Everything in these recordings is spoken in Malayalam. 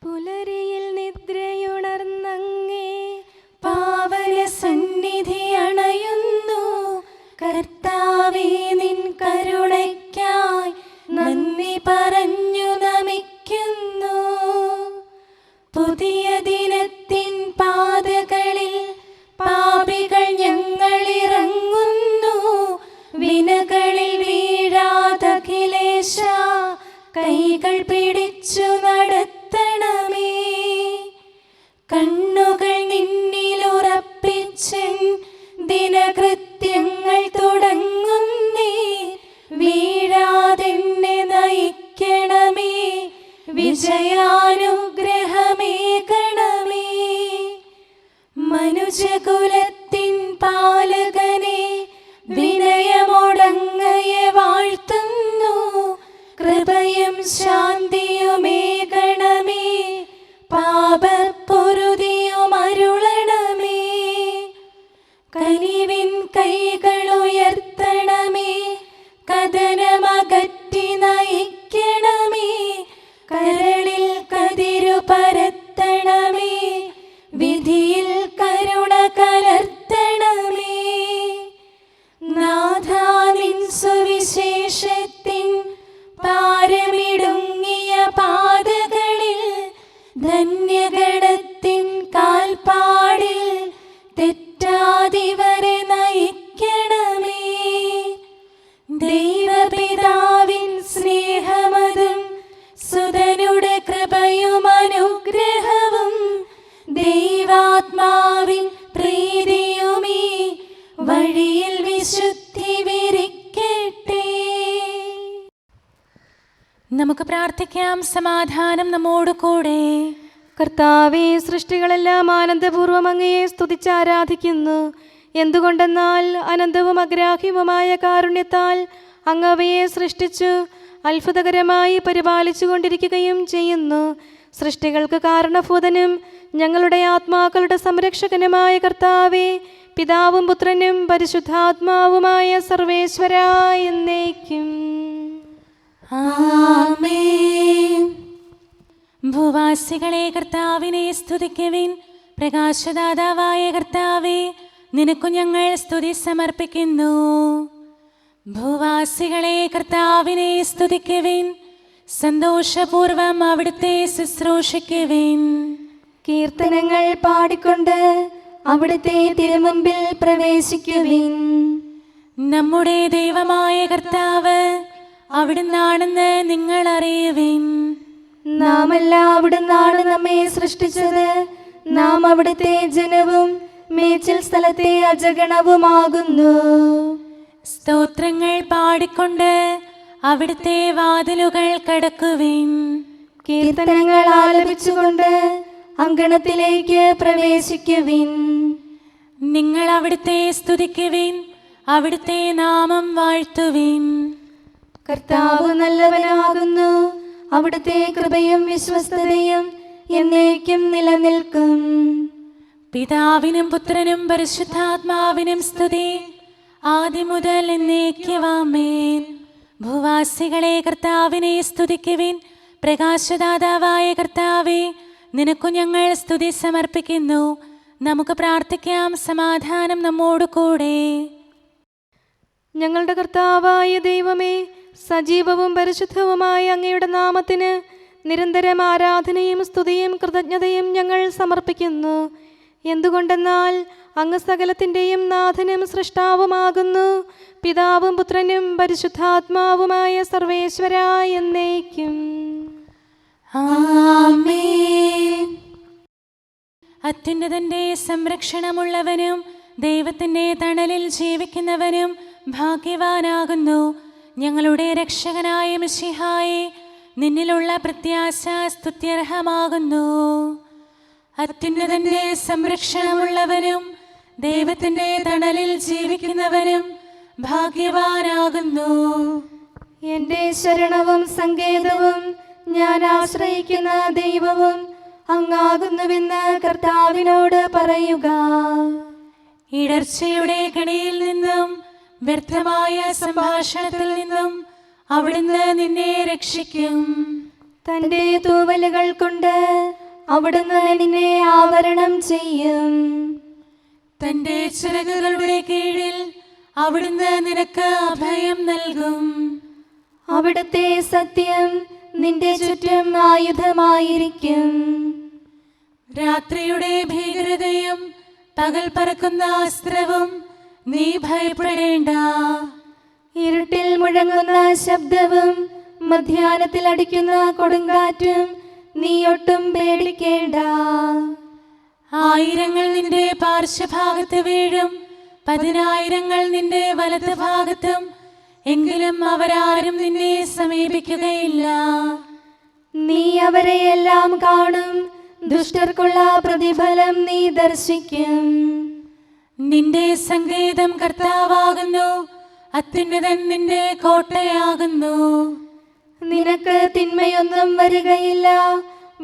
പുലരിയിൽ നിദ്രയുണർന്നങ്ങേ പാവന സന്നിധി അണയുന്നു. കർത്താവേ, നിൻ കരുണയ്ക്കായി നന്ദി പറഞ്ഞു നമിക്കുന്നു. പുതിയ ദിനത്തിൻ പാതകളിൽ പാപികൾ ഞങ്ങളിറങ്ങുന്നു. വിനകളിൽ വീഴാതഖിലേശ കൈകൾ പിടിച്ചു നടത്തണമേ. കണ്ണുകൾ നിന്നിലുറപ്പിച്ചൻ ദിനകൃത്യങ്ങൾ തുടങ്ങുന്നേ. വീഴാതെന്നെ നയിക്കണമേ, വിജയാനുഗ്രഹമേകണമേ. മനുജകുലത്തിൻ പാലകനെ വിനയമൊടങ്ങയെ വാഴ്ത്തുന്നു. കൃപയും ശാന്തിയുമേകണമേ, പാപപ്പൊറുതിയും അരുളണമേ. കനിവിൻ കൈകളുയർത്തണമേ, കഥനമകറ്റി നയിക്കണമേ. കരളിൽ കതിരു പരത്തണമേ, വിധിയിൽ കരുണ കലർത്തണമേ. നാഥാ, നിൻ സുവിശേഷത്തിൻ പാരമിടുങ്ങിയ പാതകളിൽ ധന്യഗണത്തിൻ കാൽപ്പാടിൽ തെറ്റാതിവരെ നയിക്കണമേ. ദൈവപിതാവിൻ സ്നേഹമതും സുതനുടെ കൃപയും അനുഗ്രഹവും ദൈവാത്മാവിൻ പ്രീതിയുമീ വഴിയിൽ വിശുദ്ധി വിരിക്കട്ടെ. നമുക്ക് പ്രാർത്ഥിക്കാം. സമാധാനം നമ്മോട് കൂടെ. കർത്താവേ, സൃഷ്ടികളെല്ലാം ആനന്ദപൂർവ്വം അങ്ങയെ സ്തുതിച്ച് ആരാധിക്കുന്നു. എന്തുകൊണ്ടെന്നാൽ അനന്തവും അഗ്രാഹ്യവുമായ കാരുണ്യത്താൽ അങ്ങ് അവയെ സൃഷ്ടിച്ചു അത്ഭുതകരമായി പരിപാലിച്ചു കൊണ്ടിരിക്കുകയും ചെയ്യുന്നു. സൃഷ്ടികൾക്ക് കാരണഭൂതനും ഞങ്ങളുടെ ആത്മാക്കളുടെ സംരക്ഷകനുമായ കർത്താവേ, പിതാവും പുത്രനും പരിശുദ്ധാത്മാവുമായ സർവേശ്വരാ എന്നേക്കും ആമേൻ. ഭൂവാസികളെ കർത്താവിനെ സ്തുതിക്കുവിൻ. പ്രകാശദാതാവായ കർത്താവേ, നിനക്കു ഞങ്ങൾ സ്തുതി സമർപ്പിക്കുന്നു. ഭൂവാസികളെ കർത്താവിനെ സ്തുതിക്കുവിൻ. സന്തോഷപൂർവം അവിടുത്തെ ശുശ്രൂഷിക്കുവിൻ. കീർത്തനങ്ങൾ പാടിക്കൊണ്ട് അവിടുത്തെ തിരുമുമ്പിൽ പ്രവേശിക്കുവിൻ. നമ്മുടെ ദൈവമായ കർത്താവ് അവിടുന്നാണെന്ന് നിങ്ങൾ അറിയുവിൻ. നാമല്ല അവിടുന്നാണ് നമ്മെ സൃഷ്ടിച്ചത്. നാം അവിടുത്തെ ജനവും മേച്ചിൽ സ്ഥലത്തെ അജഗണവുമാകുന്നു. സ്തോത്രങ്ങൾ പാടിക്കൊണ്ട് അവിടുത്തെ വാതിലുകൾ കടക്കുവിൻ. കീർത്തനങ്ങൾ ആലപിച്ചുകൊണ്ട് അങ്കണത്തിലേക്ക് പ്രവേശിക്കുവിൻ. നിങ്ങൾ അവിടുത്തെ സ്തുതിക്കുവിൻ, അവിടുത്തെ നാമം വാഴ്ത്തുവിൻ. കർത്താവ് നല്ലവനാകുന്നു. അവിടുത്തെ കൃപയും വിശ്വസ്തതയും എന്നേക്കും നിലനിൽക്കും. പിതാവിനും പുത്രനും പരിശുദ്ധാത്മാവിനും സ്തുതി, ആദ്യം മുതൽ എന്നേക്കും ആമേൻ. ഭൂവാസികളെ കർത്താവിനെ സ്തുതിക്കുവിൻ. പ്രകാശദാതാവായ കർത്താവേ, നിനക്കു ഞങ്ങൾ സ്തുതി സമർപ്പിക്കുന്നു. നമുക്ക് പ്രാർത്ഥിക്കാം. സമാധാനം നമ്മോട് കൂടെ. ഞങ്ങളുടെ കർത്താവായ ദൈവമേ, സജീവവും പരിശുദ്ധവുമായ അങ്ങയുടെ നാമത്തിന് നിരന്തരം ആരാധനയും സ്തുതിയും കൃതജ്ഞതയും ഞങ്ങൾ സമർപ്പിക്കുന്നു. എന്തുകൊണ്ടെന്നാൽ അങ്ങ് സകലത്തിൻ്റെയും നാഥനും സൃഷ്ടാവുമാകുന്നു. പിതാവും പുത്രനും പരിശുദ്ധാത്മാവുമായ സർവേശ്വരാ എന്നേക്കും ആമേൻ. അത്യുന്നതന്റെ സംരക്ഷണമുള്ളവനും ദൈവത്തിൻ്റെ തണലിൽ ജീവിക്കുന്നവനും ഭാഗ്യവാനാകുന്നു. ഞങ്ങളുടെ രക്ഷകനായ മിശിഹായേ, നിന്നിലുള്ള പ്രത്യാശ സ്തുത്യർഹമാകുന്നു. അത്യുന്നതന്റെ സംരക്ഷണമുള്ളവനും ദൈവത്തിൻ്റെ തണലിൽ ജീവിക്കുന്നവനും ഭാഗ്യവാനാകുന്നു. എൻ്റെ ശരണവും സങ്കേതവും ഞാൻ ആശ്രയിക്കുന്ന ദൈവവും അങ്ങാകുന്നുവെന്ന് കർത്താവിനോട് പറയുക. ഇടർച്ചയുടെ കണിയിൽ നിന്നും വ്യർത്ഥമായ സംഭാഷണത്തിൽ നിന്നും അവിടുന്ന് നിന്നെ രക്ഷിക്കും. തന്റെ തൂവലുകൾ കൊണ്ട് അവിടുന്ന് നിന്നെ ആവരണം ചെയ്യും. തന്റെ ചിറകുകളുടെ കീഴിൽ അവിടുന്ന് നിനക്ക് അഭയം നൽകും. അവിടുത്തെ സത്യം നിന്റെ ചുറ്റും ആയുധമായിരിക്കും. രാത്രിയുടെ ഭീകരതയും പകൽ പറക്കുന്ന അസ്ത്രവും നീ ഭയപ്പെടേണ്ട. ഇരുട്ടിൽ മുഴങ്ങുന്ന ശബ്ദവും മധ്യാഹ്നത്തിൽ അടിക്കുന്ന കൊടുങ്കാറ്റും നീ ഒട്ടും പേടിക്കേണ്ട. ആയിരങ്ങൾ നിന്റെ പാർശ്വഭാഗത്ത് വീഴും, 10,000 നിന്റെ വലത് ഭാഗത്തും, എങ്കിലും അവരാരും നിന്നെ സമീപിക്കുകയില്ല. നീ അവരെയെല്ലാം കാണും, ദുഷ്ടർക്കുള്ള പ്രതിഫലം നീ ദർശിക്കും. നിന്റെ സങ്കേതം കർത്താവാകുന്നു, അത്യുന്നതൻ നിന്റെ കോട്ടയാകുന്നു. നിനക്ക് തിന്മയൊന്നും വരികയില്ല,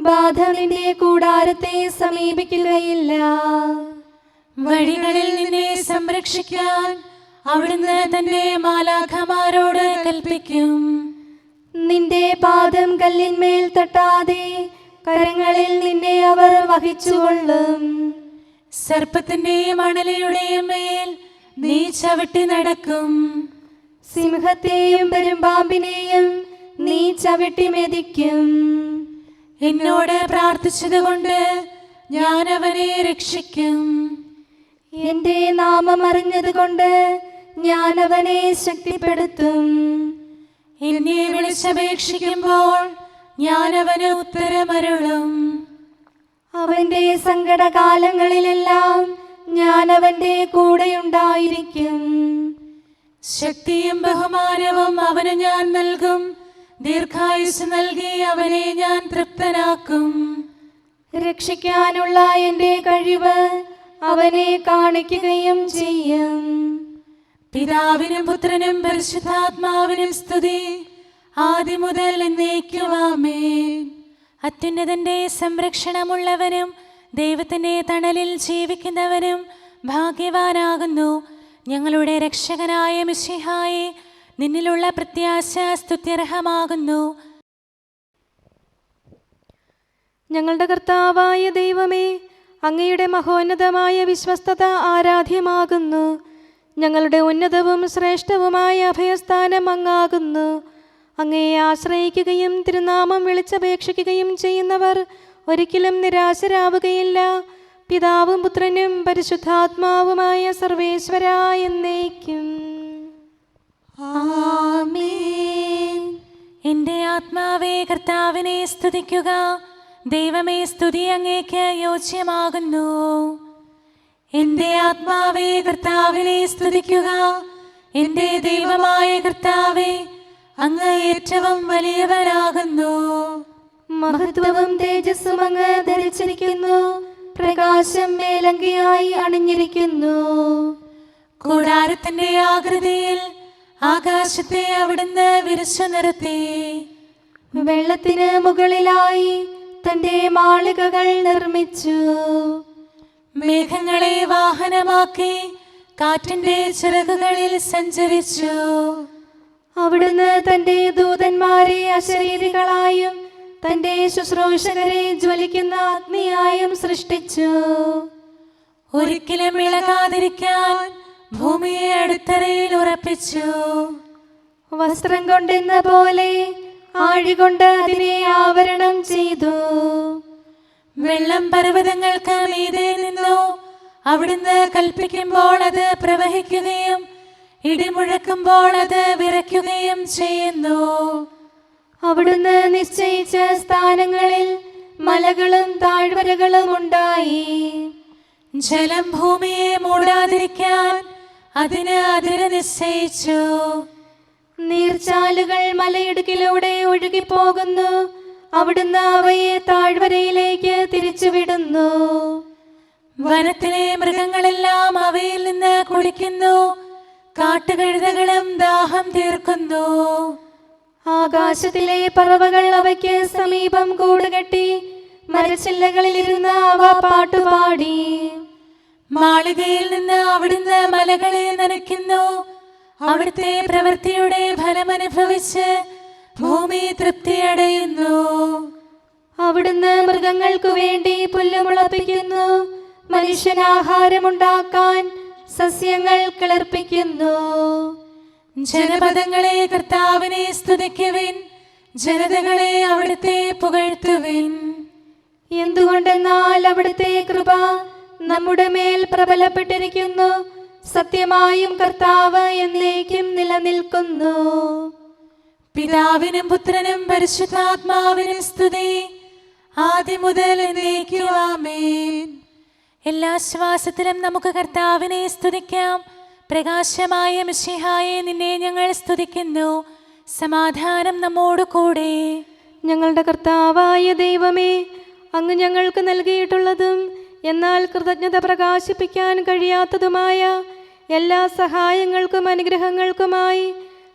ബാധ നിന്റെ കൂടാരത്തെ സമീപിക്കുകയില്ല. വഴികളിൽ നിന്നെ സംരക്ഷിക്കാൻ അവിടുന്ന് തന്റെ മാലാഖമാരോട് കൽപ്പിക്കും. നിന്റെ പാദം കല്ലിന്മേൽ തട്ടാതെ കരങ്ങളിൽ നിന്നെ അവർ വഹിച്ചുകൊള്ളും. സർപ്പത്തിന്റെയും അണലയുടെയും മേൽ നീ ചവിട്ടി നടക്കും. സിംഹത്തെയും പെരുമ്പാമ്പിനെയും നീ ചവിട്ടി മെതിക്കും. എന്നോട് പ്രാർത്ഥിച്ചതുകൊണ്ട് ഞാൻ അവനെ രക്ഷിക്കും. എന്റെ നാമം അറിഞ്ഞതുകൊണ്ട് ഞാൻ അവനെ ശക്തിപ്പെടുത്തും. എന്നെ വിളിച്ചപേക്ഷിക്കുമ്പോൾ ഞാൻ അവന് ഉത്തരമരുളും. അവന്റെ സങ്കടകാലങ്ങളിലെല്ലാം ഞാൻ അവന്റെ കൂടെയുണ്ടായിരിക്കും. ശക്തിയും ബഹുമാനവും അവന് ഞാൻ നൽകും. ദീർഘായുസ് നൽകി അവനെ ഞാൻ തൃപ്തനാക്കും. രക്ഷിക്കാനുള്ള എന്റെ കഴിവ് അവനെ കാണിക്കുകയും ചെയ്യും. പിതാവിനും പുത്രനും പരിശുദ്ധാത്മാവിനും സ്തുതി, ആദ്യം മുതൽ എന്നേക്കും ആമേൻ. അത്യുന്നതന്റെ സംരക്ഷണമുള്ളവനും ദൈവത്തിന്റെ തണലിൽ ജീവിക്കുന്നവനും ഭാഗ്യവാനാകുന്നു ഞങ്ങളുടെ രക്ഷകനായ മിശിഹായെ. നിന്നിലുള്ള പ്രത്യാശ സ്തുത്യർഹമാകുന്നു. ഞങ്ങളുടെ കർത്താവായ ദൈവമേ, അങ്ങയുടെ മഹോന്നതമായ വിശ്വസ്തത ആരാധ്യമാകുന്നു. ഞങ്ങളുടെ ഉന്നതവും ശ്രേഷ്ഠവുമായ അഭയസ്ഥാനം അങ്ങാകുന്നു. അങ്ങയെ ആശ്രയിക്കുകയും തിരുനാമം വിളിച്ചപേക്ഷിക്കുകയും ചെയ്യുന്നവർ ഒരിക്കലും നിരാശരാവുകയില്ല. പിതാവും പുത്രനും പരിശുദ്ധാത്മാവുമായ സർവേശ്വരാ എന്നേക്കും ആമേൻ. എൻ്റെ ആത്മാവേ കർത്താവിനെ സ്തുതിക്കുക. ദൈവമേ, സ്തുതി അങ്ങേക്ക് യോജ്യമാകുന്നു. എൻ്റെ ആത്മാവേ കർത്താവിനെ സ്തുതിക്കുക. എൻ്റെ ദൈവമായ കർത്താവേ, അങ്ങ് ഏറ്റവും വലിയവനാകുന്നു. മഹത്വവും തേജസ്സും അങ്ങ് ധരിച്ചിരിക്കുന്നു. പ്രകാശം മേലങ്കിയായി അണിഞ്ഞിരിക്കുന്നു. കൂടാരത്തിന്റെ ആകൃതിയിൽ ആകാശത്തെ അവിടുന്ന് വിരിച്ചു നിർത്തി. വെള്ളത്തിന് മുകളിലായി തന്റെ മാളികകൾ നിർമ്മിച്ചു. മേഘങ്ങളെ വാഹനമാക്കി കാറ്റിന്റെ ചിറകുകളിൽ സഞ്ചരിച്ചു. അവിടുന്ന് തന്റെ ദൂതന്മാരെ അശരീരികളായും തന്റെ ശുശ്രൂഷകരെ ജ്വലിക്കുന്ന അഗ്നിയായും സൃഷ്ടിച്ചു. ഒരിക്കലും ഇളകാതിരിക്കാൻ ഭൂമിയെ അടിത്തറയിൽ ഉറപ്പിച്ചു. വസ്ത്രം കൊണ്ടെന്ന പോലെ ആഴികൊണ്ട് അതിനെ ആവരണം ചെയ്തു. വെള്ളം പർവ്വതങ്ങൾക്ക് മീതെ നിന്നു. അവിടുന്ന് കൽപ്പിക്കുമ്പോൾ അത് പ്രവഹിക്കുകയും ഇടിമുഴക്കുമ്പോൾ അത് വിറയ്ക്കുകയും ചെയ്യുന്നു. അവിടുന്ന് നിശ്ചയിച്ച സ്ഥാനങ്ങളിൽ മലകളും താഴ്വരകളും ഉണ്ടായി. ജലം ഭൂമിയെ മൂടാതിരിക്കാൻ അതിന് അതിര് നിശ്ചയിച്ചു. നീർച്ചാലുകൾ മലയിടുക്കിലൂടെ ഒഴുകിപ്പോകുന്നു. അവിടുന്ന് അവയെ താഴ്വരയിലേക്ക് തിരിച്ചുവിടുന്നു. വനത്തിലെ മൃഗങ്ങളെല്ലാം അവയിൽ നിന്ന് കുടിക്കുന്നു. കാട്ടുകഴുതകളും ദാഹം തീർക്കുന്നു. ആകാശത്തിലെ പറവകൾ അവയ്ക്ക് സമീപം കൂടുകെട്ടി മരച്ചില്ലകളിലിരുന്ന് അവ പാട്ടുപാടി. മാളികയിൽ നിന്ന് അവിടുന്ന് മലകളെ നനയ്ക്കുന്നു. അവിടുത്തെ പ്രവൃത്തിയുടെ ഫലമനുഭവിച്ച് ഭൂമി തൃപ്തിയടയുന്നു. അവിടുന്ന് മൃഗങ്ങൾക്കു വേണ്ടി പുല്ല് മുളപ്പിക്കുന്നു, മനുഷ്യനാഹാരമുണ്ടാക്കാൻ സസ്യങ്ങൾ കിളിർപ്പിക്കുന്നു. ജനപദങ്ങളെ കർത്താവിനെ സ്തുതിക്കുവിൻ, ജനതകളെ അവിടുത്തെ പുകഴ്ത്തുവിൻ. എന്തുകൊണ്ടെന്നാൽ അവിടുത്തെ കൃപ നമ്മുടെ മേൽ പ്രബലപ്പെട്ടിരിക്കുന്നു, സത്യമായും കർത്താവ് എന്നേക്കും നിലനിൽക്കുന്നു. പിതാവിനും പുത്രനും പരിശുദ്ധാത്മാവിനും സ്തുതി, ആദ്യം മുതൽ എന്നേക്കും ആമേൻ. എല്ലാ ശ്വാസത്തിലും നമുക്ക് കർത്താവിനെ സ്തുതിക്കാം. പ്രകാശമായ മിശിഹായെ, നിന്നെ ഞങ്ങൾ സ്തുതിക്കുന്നു. സമാധാനം നമ്മോട് കൂടെ. ഞങ്ങളുടെ കർത്താവായ ദൈവമേ, അങ്ങ് ഞങ്ങൾക്ക് നൽകിയിട്ടുള്ളതും എന്നാൽ കൃതജ്ഞത പ്രകാശിപ്പിക്കാൻ കഴിയാത്തതുമായ എല്ലാ സഹായങ്ങൾക്കും അനുഗ്രഹങ്ങൾക്കുമായി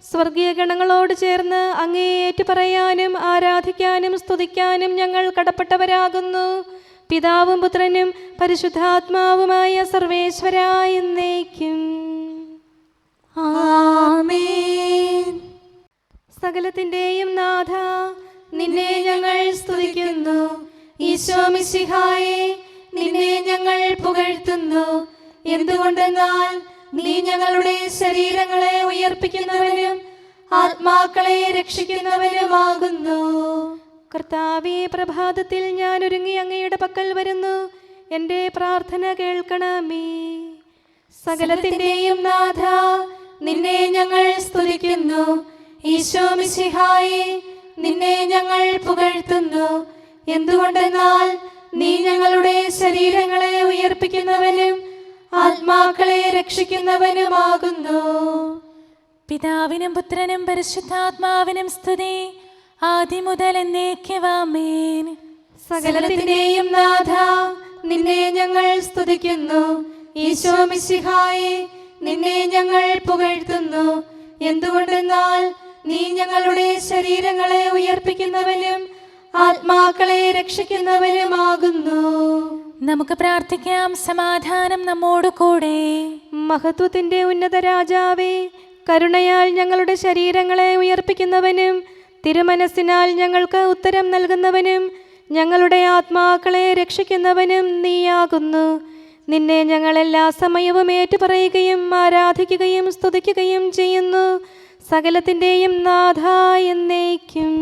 സ്വർഗീയ ഗണങ്ങളോട് ചേർന്ന് അങ്ങേ ഏറ്റുപറയാനും ആരാധിക്കാനും സ്തുതിക്കാനും ഞങ്ങൾ കടപ്പെട്ടവരാകുന്നു. പിതാവും പുത്രനും പരിശുദ്ധാത്മാവുമായ സർവേശ്വരായ എന്നേക്കും ആമേൻ. സകലത്തിന്റെയും നാഥ, നിന്നെ ഞങ്ങൾ സ്തുതിക്കുന്നു. ഈശോ മിശിഹായെ, നിന്നെ ഞങ്ങൾ പുകഴ്ത്തുന്നു. എന്തുകൊണ്ടെന്നാൽ നീ ഞങ്ങളുടെ ശരീരങ്ങളെ ഉയർപ്പിക്കുന്നവനും ആത്മാക്കളെ രക്ഷിക്കുന്നവനുമാകുന്നു. കർത്താവേ, പ്രഭാതത്തിൽ ഞാൻ ഒരുങ്ങി അങ്ങയുടെ പക്കൽ വരുന്നു. എൻ്റെ പ്രാർത്ഥന കേൾക്കണമേ. സകലത്തിന്റെയും നാഥ, നിന്നെ ഞങ്ങൾ സ്തുതിക്കുന്നു. ഈശോ മിശിഹായെ, നിന്നെ ഞങ്ങൾ പുകഴ്ത്തുന്നു. എന്തുകൊണ്ടെന്നാൽ നീ ഞങ്ങളുടെ ശരീരങ്ങളെ ഉയർപ്പിക്കുന്നവനും ആത്മാക്കളെ രക്ഷിക്കുന്നവനുമാകുന്നു. പിതാവിനും പുത്രനും പരിശുദ്ധാത്മാവിനും സ്തുതി, ആദ്യം മുതൽ എന്നേക്കും ആമേൻ. സകലത്തിന്റെയും നാഥ, നിന്നെ ഞങ്ങൾ സ്തുതിക്കുന്നു. ഈശോ മിശിഹായെ, നിന്നെ ഞങ്ങൾ പുകഴ്ത്തുന്നു. എന്തുകൊണ്ടെന്നാൽ നീ ഞങ്ങളുടെ ശരീരങ്ങളെ ഉയർപ്പിക്കുന്നവനും ആത്മാക്കളെ രക്ഷിക്കുന്നവനുമാകുന്നു. നമുക്ക് പ്രാർത്ഥിക്കാം. സമാധാനം നമ്മോട് കൂടെ. മഹത്വത്തിന്റെ ഉന്നത രാജാവേ, കരുണയാൽ ഞങ്ങളുടെ ശരീരങ്ങളെ ഉയർപ്പിക്കുന്നവനും തിരുമനസ്സിനാൽ ഞങ്ങൾക്ക് ഉത്തരം നൽകുന്നവനും ഞങ്ങളുടെ ആത്മാക്കളെ രക്ഷിക്കുന്നവനും നീയാകുന്നു. നിന്നെ ഞങ്ങൾ എല്ലാ സമയവും ഏറ്റുപറയുകയും ആരാധിക്കുകയും സ്തുതിക്കുകയും ചെയ്യുന്നു. സകലത്തിന്റെയും നാഥ എന്നേക്കും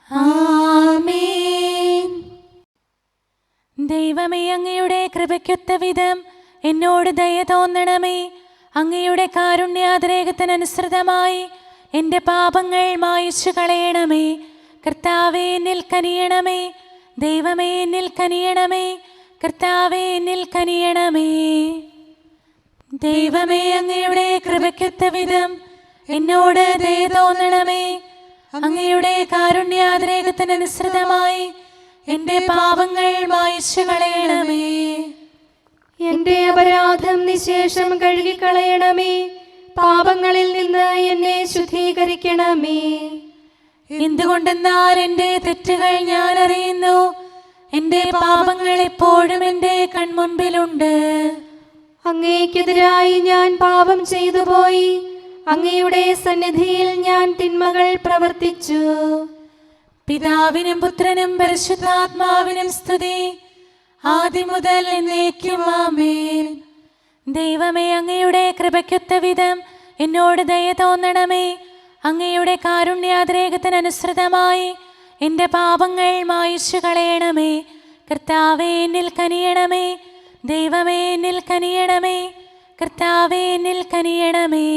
ആമേൻ. ദൈവമേ, അങ്ങയുടെ കൃപയ്ക്കൊത്ത വിധം എന്നോട് ദയ തോന്നണമേ. അങ്ങയുടെ കാരുണ്യാതിരേകത്തിനനുസൃതമായി എൻ്റെ പാപങ്ങൾ മായിച്ചു കളയണമേ. കർത്താവേ, എന്നിൽ കനിയണമേ. ദൈവമേ, എന്നിൽ കനിയണമേ. കർത്താവേ, എന്നിൽ കനിയണമേ. ദൈവമേ, അങ്ങയുടെ കൃപയ്ക്കൊത്ത വിധം എന്നോട് ദയ തോന്നണമേ. അങ്ങയുടെ കാരുണ്യാതിരേകത്തിനനുസൃതമായി എൻ്റെ പാപങ്ങൾ മായിച്ചു കളയണമേ. എന്റെ അപരാധം നിശേഷം കഴുകിക്കളയണമേ. പാപങ്ങളിൽ നിന്ന് എന്നെ ശുദ്ധീകരിക്കണമേ. എന്തുകൊണ്ടെന്നാൽ എൻ്റെ തെറ്റുകൾ ഞാൻ അറിയുന്നു. എൻ്റെ പാപങ്ങൾ എപ്പോഴും എൻ്റെ കൺമുൻപിലുണ്ട്. അങ്ങേക്കെതിരായി ഞാൻ പാപം ചെയ്തു പോയി. അങ്ങയുടെ സന്നിധിയിൽ ഞാൻ തിന്മകൾ പ്രവർത്തിച്ചു. പിതാവിനും പുത്രനും പരിശുദ്ധാത്മാവിനും സ്തുതി, ആദ്യം മുതൽ എന്നേക്കും ആമേൻ. ദൈവമേ, അങ്ങയുടെ കൃപയ്ക്കൊത്ത വിധം എന്നോട് ദയ തോന്നണമേ. അങ്ങയുടെ കാരുണ്യാതിരേകത്തിനനുസൃതമായി എൻ്റെ പാപങ്ങൾ മായിച്ചു കളയണമേ. കർത്താവേ, എന്നിൽ കനിയണമേ. ദൈവമേ, എന്നിൽ കനിയണമേ. കർത്താവേ, എന്നിൽ കനിയണമേ.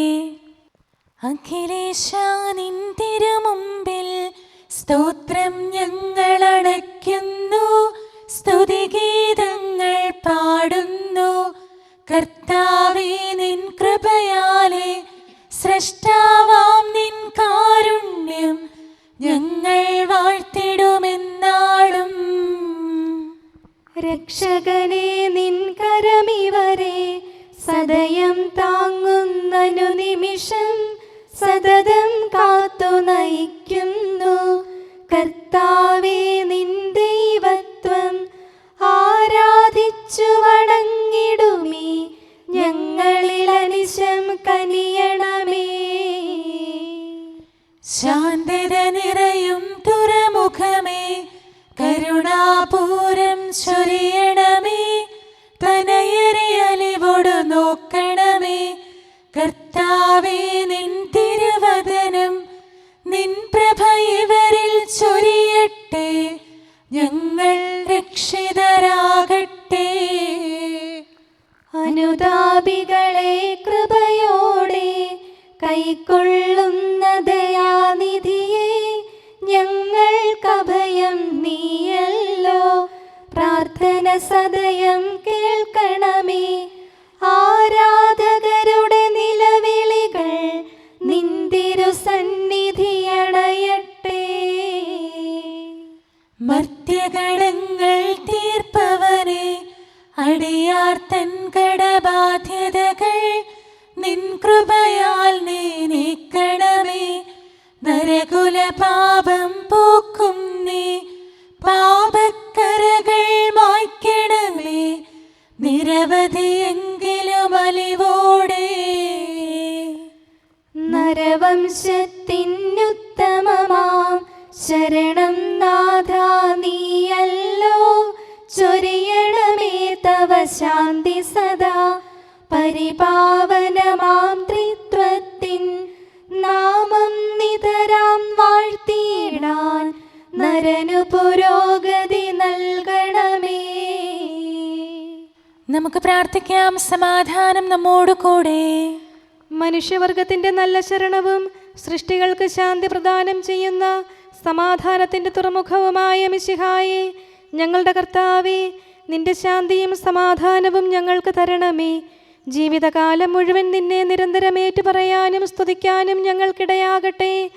അഖിലേശാ, നിൻ തിരുമുമ്പിൽ സ്തോത്രം ഞങ്ങൾ അണയ്ക്കുന്നു. സ്തുതിഗീതങ്ങൾ പാടുന്നു. കർത്താവേ, നിൻ കൃപയാലെ സ്രഷ്ടാവാം നിൻ കാരുണ്യം ഞങ്ങൾ വാഴ്ത്തിടുമെന്നാളും. രക്ഷകനെ, നിൻ കരമിവരെ സദയം താങ്ങുന്നനു നിമിഷം സതതം കാത്തു നയിക്കുന്നു. കർത്താവേ, നിൻ ദൈവത്വം ആരാധിച്ചു വണങ്ങിടുമീ ഞങ്ങളിൽ അനിശം കനിയണമേ. ശാന്തത നിറയും തുറമുഖമേ, കരുണാപൂരം ചൊരിയണമേ. തനയരെ അലിവോടു നോക്കണമേ. കർത്താവേ, നിൻ തിരുവദനം നിൻ പ്രഭ ഇവരിൽ ചൊരിയട്ടെ. ഞങ്ങൾ രക്ഷിതരാകട്ടെ. അനുതാപികളെ കൃപയോടെ കൈക്കൊള്ളുന്ന ദയാനിധിയെ, ഞങ്ങൾക്കഭയം നീയല്ലോ. പ്രാർത്ഥന സദയം കേൾക്കണമേ. ആരാധകരുടെ നിലവിളികൾ നിന്തിരു സന്നിധിയണയട്ടെ. മർത്യകടങ്ങൾ തീർപ്പവനെ, അടിയാർ തൻ കടബാധ്യതകൾ നിൻ കൃപയാൽ നീ നീക്കണമേ. നരകുല പാപം പോക്കും നീ, പാപക്കരകൾ മായ്ക്കണമേ. നിരവധിയെങ്കിലും അലിവോടെ നരവംശത്തിനുത്തമമാം ശരണം നാഥ നീയല്ലോ. ചൊരിയണമേ തവ ശാന്തി സദാ. പരിപാവനമാം ത്രിത്വത്തിൻ നാമം നിതരാം വാഴ്ത്തിയിടാൻ നരനു പുരോഗതി നൽകണമേ. നമുക്ക് പ്രാർത്ഥിക്കാം. സമാധാനം നമ്മോട് കൂടെ. മനുഷ്യവർഗത്തിന്റെ നല്ല ശരണവും സൃഷ്ടികൾക്ക് ശാന്തി പ്രദാനം ചെയ്യുന്ന സമാധാനത്തിന്റെ തുറമുഖവുമായ മിശിഹായേ, ഞങ്ങളുടെ കർത്താവേ, നിന്റെ ശാന്തിയും സമാധാനവും ഞങ്ങൾക്ക് തരണമേ. ജീവിതകാലം മുഴുവൻ നിന്നെ നിരന്തരം ഏറ്റുപറയാനും സ്തുതിക്കാനും ഞങ്ങൾക്കിടയാകട്ടെ.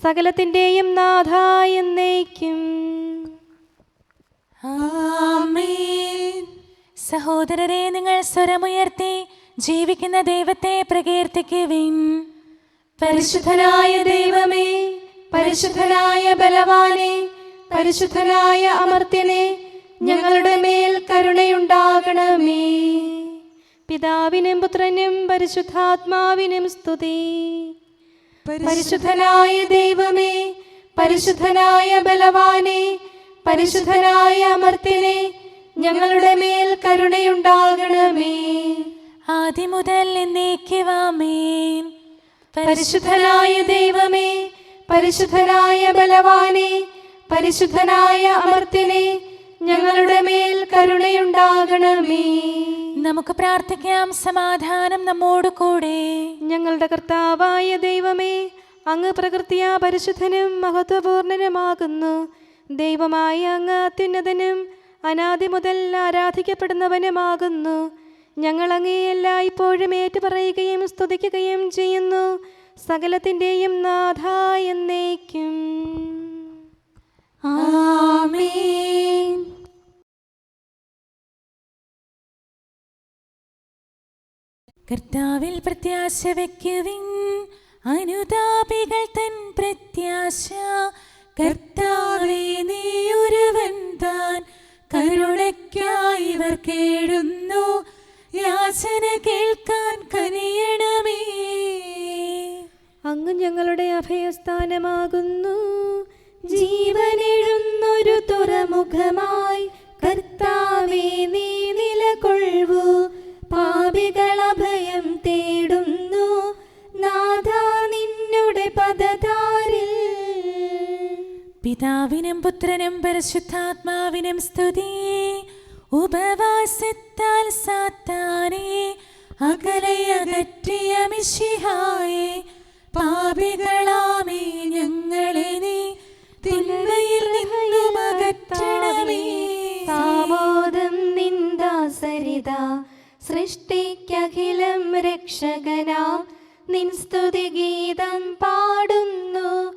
സകലത്തിൻ്റെയും നാഥ എന്നേക്കും. ആമേൻ. സഹോദരരെ, നിങ്ങൾ സ്വരമുയർത്തി ജീവിക്കുന്ന ദൈവത്തെ പ്രകീർത്തിക്കുവിൻ. പരിശുദ്ധനായ ദൈവമേ, പരിശുദ്ധനായ ബലവാനെ, പരിശുദ്ധനായ അമർത്യനെ, ഞങ്ങളുടെ മേൽ കരുണയുണ്ടാകണമേ. പിതാവിനും പുത്രനും പരിശുദ്ധാത്മാവിനും സ്തുതി. പരിശുദ്ധനായ ദൈവമേ, പരിശുദ്ധനായ ബലവാനെ, പരിശുദ്ധനായ അമർത്യനെ, ഞങ്ങളുടെ മേൽ കരുണയുണ്ടാകണമേ. ആദ്യം മുതൽ എന്നേക്കും ആമേൻ. പരിശുദ്ധനായ ദൈവമേ, പരിശുദ്ധനായ ബലവാനെ, പരിശുദ്ധനായ അമർത്യനെ, ഞങ്ങളുടെ മേൽ കരുണയുണ്ടാകണമേ. നമുക്ക് പ്രാർത്ഥിക്കാം. സമാധാനം നമ്മോട് കൂടെ. ഞങ്ങളുടെ കർത്താവായ ദൈവമേ, അങ്ങ് പ്രകൃതിയാ പരിശുദ്ധനും മഹത്വപൂർണനുമാകുന്നു. ദൈവമായ അങ്ങ് അത്യുന്നതനും അനാദി മുതൽ ആരാധിക്കപ്പെടുന്നവനുമാകുന്നു. ഞങ്ങൾ അങ്ങയെ എല്ലായ്പ്പോഴും ഏറ്റുപറയുകയും സ്തുതിക്കുകയും ചെയ്യുന്നു. സകലത്തിൻ്റെയും നാഥ എന്നേക്കും. ആമേൻ. കർത്താവിൽ പ്രത്യാശ വയ്ക്കുവിൻ, അനുതാപികൾ തൻ പ്രത്യാശ. കർത്താവേ, നീ ഒരുവൻ താൻ, കരുണയ്ക്കായി ഇവർ കേഴുന്നു. യാചന കേൾക്കാൻ കനിയണമേ. അങ്ങ് ഞങ്ങളുടെ അഭയസ്ഥാനമാകുന്നു. ജീവനെഴുന്നൊരു തുറമുഖമായി കർത്താവേ, നീ നിലകൊള്ളൂ. പാപികൾ അഭയം തേടുന്നു നാഥ നിന്നുടെ പദധാരിൽ. പിതാവിനും പുത്രനും പരിശുദ്ധാത്മാവിനും സ്തുതി. ഉപവാസത്താൽ സാത്താനെ അകലയകറ്റിയ മിശിഹായെ, പാപികളാമേ ഞങ്ങളെ നീ തിന്മയിൽ നിന്നും അകറ്റണമേ. സാമോദം നിന്ദാസരിത സൃഷ്ടിക്കഖിലം രക്ഷകനാം നിൻ സ്തുതിഗീതം പാടുന്നു.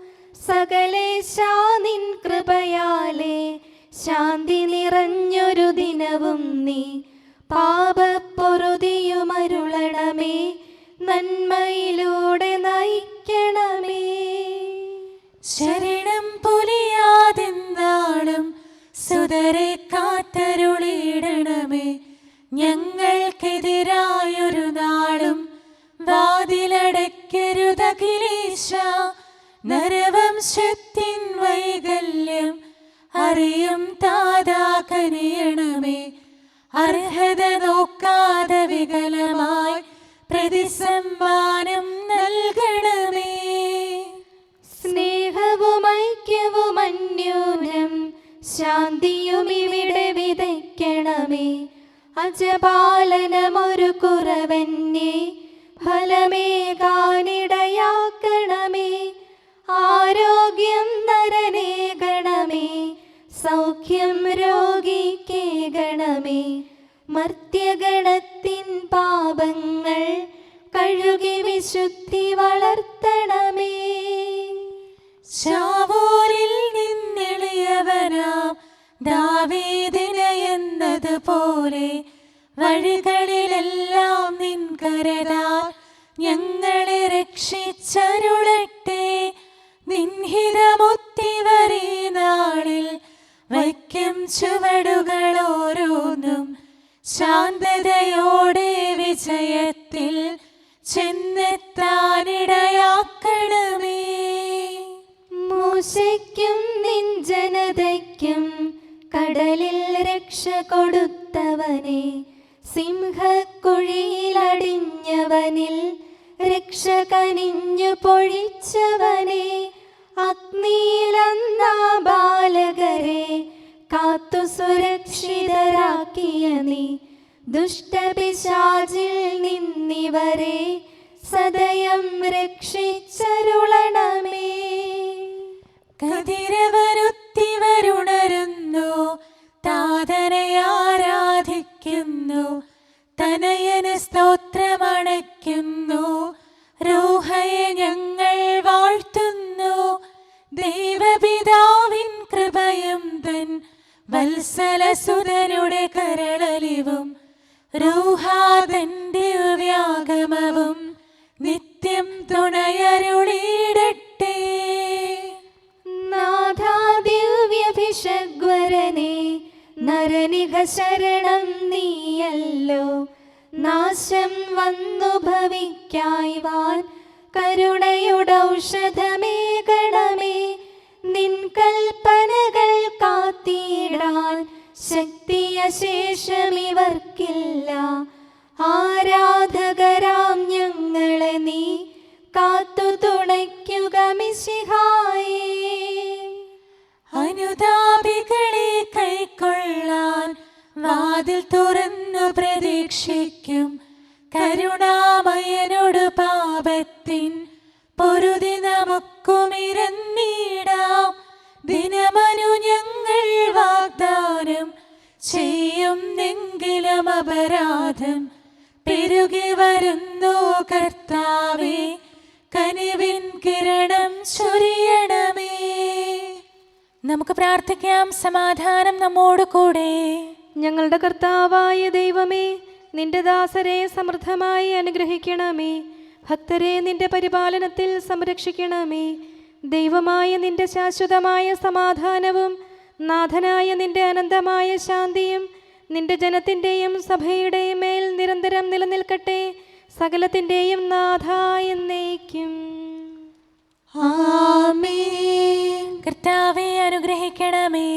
സകലേശാ നിൻ കൃപയാലേ ശാന്തി നിറഞ്ഞൊരു ദിനവും നീ പാപപ്പൊറുതിയുമരുളണമേ. നന്മയിലൂടെ നയിക്കണമേ. ശരണം പൊലിയാതെന്നാളും സുതരെ കാത്തരുളിയിടണമേ. ഞങ്ങൾക്കെതിരായൊരു നാളും വാതിലടയ്ക്കരുതഖിലേശ. നരവ വംശത്തിൻ വൈകല്യം അറിയും താതാ കനിയണമേ. അർഹത നോക്കാതെ വികലമായി പ്രതിസമ്മാനം നൽകണമേ. സ്നേഹവും ഐക്യവും അന്യോന്യം ശാന്തിയും ഇവിടെ വിതയ്ക്കണമേ. അജപാലനമൊരു കുറവന്യേ ഫലമേകാനിടയാക്കണമേ. ആരോഗ്യം നരനേകണമേ, സൗഖ്യം രോഗിക്കേകണമേ. മർത്യഗണത്തിൻ പാപങ്ങൾ കഴുകി വിശുദ്ധി വളർത്തണമേ. ശാവൂരിൽ നിന്നെളിയവനാം ദാവീദിന് എന്നതുപോലെ വഴികളിലെല്ലാം നിൻ കരതാൽ ഞങ്ങളെ രക്ഷിച്ചരുളട്ടെ. നിൻഹിതമൊത്തിവരീ നാളിൽ വയ്ക്കും ചുവടുകൾ ഓരോന്നും ശാന്തതയോടെ വിജയത്തിൽ ചെന്നെത്താനിടയാക്കണമേ. മൂശയ്ക്കും നിൻ ജനതയ്ക്കും കടലിൽ രക്ഷ കൊടുത്തവനെ, സിംഹക്കുഴിയിലടിഞ്ഞവനിൽ രക്ഷ കനിഞ്ഞു പൊഴിച്ചവനെ, അഗ്നിയിലന്നാ ബാലകരെ കാത്തു സുരക്ഷിതരാക്കിയ നീ, ദുഷ്ടപിശാചിൽ നിന്നിവരെ സദയം രക്ഷിച്ചരുളണമേ. കതിരവരുത്തിവരുണരുന്നു, താതനെ ആരാധിക്കുന്നു, തനയന് സ്തോത്രമണയ്ക്കുന്നു, റൂഹയെ ഞങ്ങൾ വാഴ്ത്തുന്നു. ദൈവപിതാവിൻ കൃപയും തൻ വത്സലസുതനുടെ കരളലിവും റൂഹാതൻ ദിവ്യാഗമവും നിത്യം തുണയരുളിയിടട്ടെ. നാഥാ ദിവ്യഭിഷഗ്വരനെ, നരനിക ശരണം നീയല്ലോ. നാശം വന്നു ഭവിക്കായ്വാൻ കരുണയുടൗഷധമേകണമേ. നിൻ കൽപ്പനകൾ കാത്തിടാൻ ശക്തിയശേഷമിവർക്കില്ല. ആരാധകരാം ഞങ്ങളെ നീ കാത്തു തുണയ്ക്കുക മിശിഹായേ. അനുതാപികളെ കൈക്കൊള്ളാൻ വാതിൽ തുറന്നു പ്രതീക്ഷിക്കും കരുണാമയനോട് പാപത്തിൻ പൊറുതി നമുക്കുമിരന്നിടാം. ദിനമനു ഞങ്ങൾ വാഗ്ദാനം ചെയ്യുന്നെങ്കിലും അപരാധം പെരുകി വരുന്നു. കർത്താവേ, കനിവിൻ കിരണം ചൊരിയണമേ. നമുക്ക് പ്രാർത്ഥിക്കാം. സമാധാനം നമ്മോട് കൂടെ. ഞങ്ങളുടെ കർത്താവായ ദൈവമേ, നിന്റെ ദാസരെ സമൃദ്ധമായി അനുഗ്രഹിക്കണമേ. ഭക്തരെ നിന്റെ പരിപാലനത്തിൽ സംരക്ഷിക്കണമേ. ദൈവമായ നിന്റെ ശാശ്വതമായ സമാധാനവും നാഥനായ നിന്റെ അനന്തമായ ശാന്തിയും നിന്റെ ജനത്തിൻ്റെയും സഭയുടെയും മേൽ നിരന്തരം നിലനിൽക്കട്ടെ. സകലത്തിൻ്റെയും നാഥ എന്നേക്കും. ആമേൻ. കർത്താവേ, അനുഗ്രഹിക്കണമേ.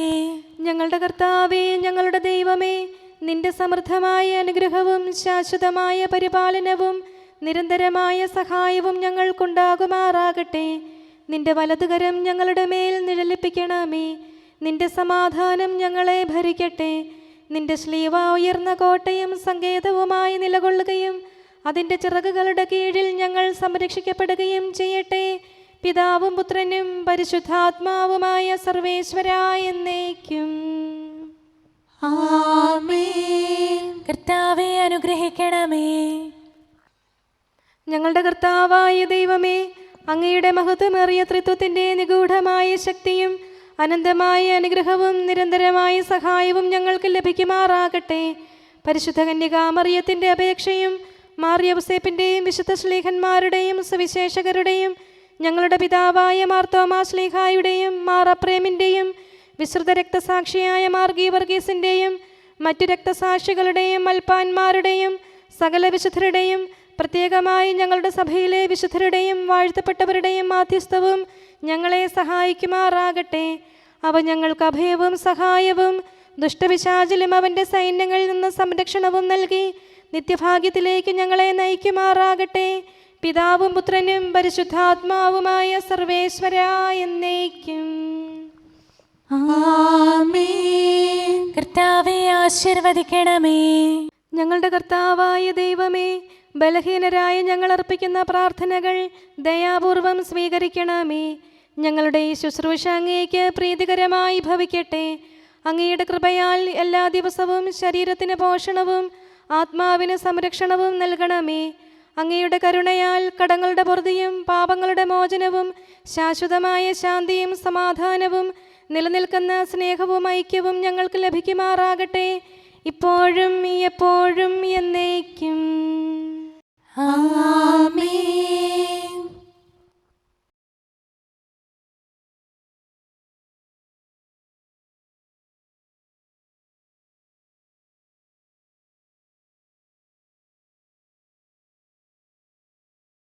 ഞങ്ങളുടെ കർത്താവേ, ഞങ്ങളുടെ ദൈവമേ, നിന്റെ സമൃദ്ധമായ അനുഗ്രഹവും ശാശ്വതമായ പരിപാലനവും നിരന്തരമായ സഹായവും ഞങ്ങൾക്കുണ്ടാകുമാറാകട്ടെ. നിന്റെ വലതുകരം ഞങ്ങളുടെ മേൽ നിഴലിപ്പിക്കണമേ. നിന്റെ സമാധാനം ഞങ്ങളെ ഭരിക്കട്ടെ. നിന്റെ ശ്ലീവ ഉയർന്ന കോട്ടയും സങ്കേതവുമായി നിലകൊള്ളുകയും അതിൻ്റെ ചിറകുകളുടെ കീഴിൽ ഞങ്ങൾ സംരക്ഷിക്കപ്പെടുകയും ചെയ്യട്ടെ. പിതാവും പുത്രനും പരിശുദ്ധാത്മാവുമായ സർവേശ്വരായ എന്നേക്കും. ആമേൻ. കർത്താവേ, അനുഗ്രഹിക്കണമേ. ഞങ്ങളുടെ കർത്താവായ ദൈവമേ, അങ്ങയുടെ മഹത്വമേറിയ ത്രിത്വത്തിൻ്റെ നിഗൂഢമായ ശക്തിയും അനന്തമായ അനുഗ്രഹവും നിരന്തരമായ സഹായവും ഞങ്ങൾക്ക് ലഭിക്കുമാറാകട്ടെ. പരിശുദ്ധ കന്യകാമറിയത്തിൻ്റെ അപേക്ഷയും മാർ യൗസേപ്പിൻ്റെയും വിശുദ്ധ ശ്ലീഹന്മാരുടെയും സുവിശേഷകരുടെയും ഞങ്ങളുടെ പിതാവായ മാർ തോമാ ശ്ലീഹായുടെയും മാർ അപ്രേമിൻ്റെയും വിശ്രുത രക്തസാക്ഷിയായ മാർ ഗീവർഗീസിൻ്റെയും മറ്റു രക്തസാക്ഷികളുടെയും മൽപ്പാന്മാരുടെയും സകല വിശുദ്ധരുടെയും പ്രത്യേകമായി ഞങ്ങളുടെ സഭയിലെ വിശുദ്ധരുടെയും വാഴ്ത്തപ്പെട്ടവരുടെയും മാധ്യസ്ഥവും ഞങ്ങളെ സഹായിക്കുമാറാകട്ടെ. അവ ഞങ്ങൾക്ക് അഭയവും സഹായവും ദുഷ്ടപിശാചിലും അവൻ്റെ സൈന്യങ്ങളിൽ നിന്ന് സംരക്ഷണവും നൽകി നിത്യഭാഗ്യത്തിലേക്ക് ഞങ്ങളെ നയിക്കുമാറാകട്ടെ. പിതാവും പുത്രനും പരിശുദ്ധാത്മാവുമായ സർവേശ്വരാ എന്നേക്കും. ആമേൻ. കർത്താവേ ആശീർവദിക്കണമേ. ഞങ്ങളുടെ കർത്താവായ ദൈവമേ, ബലഹീനരായ ഞങ്ങൾ അർപ്പിക്കുന്ന പ്രാർത്ഥനകൾ ദയാപൂർവം സ്വീകരിക്കണമേ. ഞങ്ങളുടെ ഈ ശുശ്രൂഷ അങ്ങേക്ക് പ്രീതികരമായി ഭവിക്കട്ടെ. അങ്ങയുടെ കൃപയാൽ എല്ലാ ദിവസവും ശരീരത്തിന് പോഷണവും ആത്മാവിന് സംരക്ഷണവും നൽകണമേ. അങ്ങയുടെ കരുണയാൽ കടങ്ങളുടെ പൊറുതിയും പാപങ്ങളുടെ മോചനവും ശാശ്വതമായ ശാന്തിയും സമാധാനവും നിലനിൽക്കുന്ന സ്നേഹവും ഐക്യവും ഞങ്ങൾക്ക് ലഭിക്കുമാറാകട്ടെ, ഇപ്പോഴും എപ്പോഴും എന്നേക്കും. ആമേൻ.